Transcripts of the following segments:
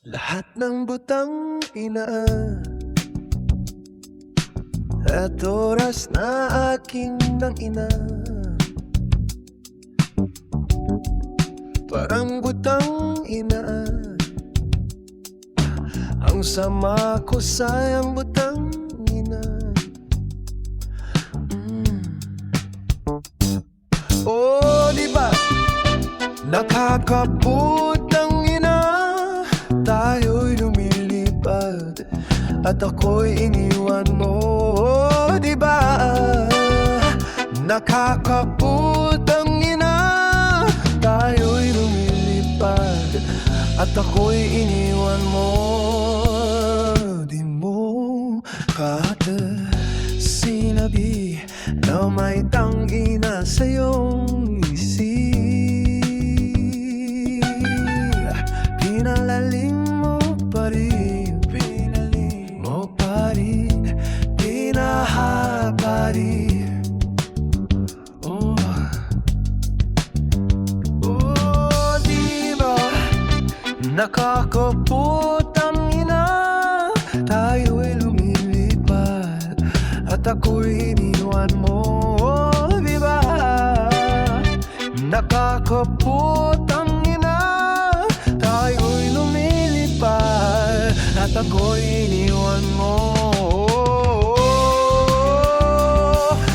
Lahat ng butang inaan at oras na aking nang ina, parang butang inaan. Ang sama ko sayang butang ina. Oh, diba? Nakakaputang ina. Tayo'y lumilipad at ako'y iniwan mo, oh, diba? Nakakaputang ina. Tayo'y lumilipad at ako'y iniwan mo. Di mo kaagad sinabi na may tangina sa iyong isip. Pinalalim mo pa rin, pinalim mo pa rin, pinahaba rin. Oh, oh, diba? Nakakaputang ina. Tayo'y lumilipad at ako'y iniwan mo, oh, diba? Nakakaputang ina. Tayo'y lumilipad at ako'y iniwan mo.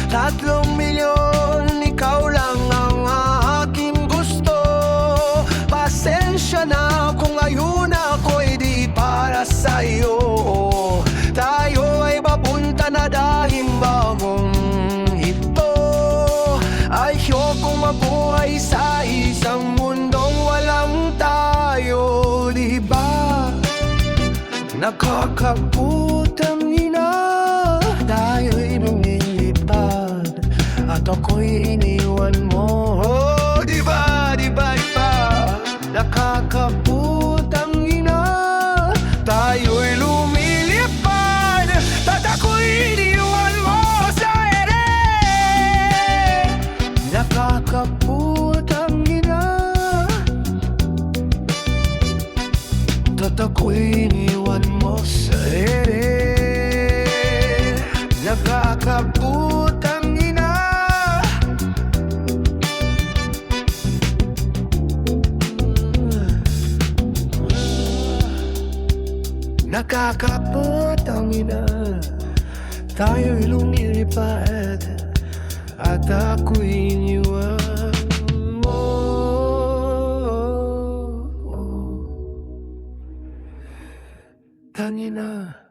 3 milyon, ikaw lang ang aking gusto. Pasensya na kung ngayon ako'y di para sa'yo. Tayo ay papunta na dahil bagong ito. Ayokong mabuhay sa isang mundong walang tayo, diba? Nakakaputang ina. Tayo'y lumilipad at ako'y iniwan mo, oh, diba, diba, diba? Nakakaputang ina. Tayo'y lumilipad at ako'y iniwan mo sa ere. Nakakaputang ina. At ako'y iniwan mo sa ere. Nakakaputang ina. Nakakaputang ina. Tayo'y lumilipad at ako'y iniwan mo. Tangina.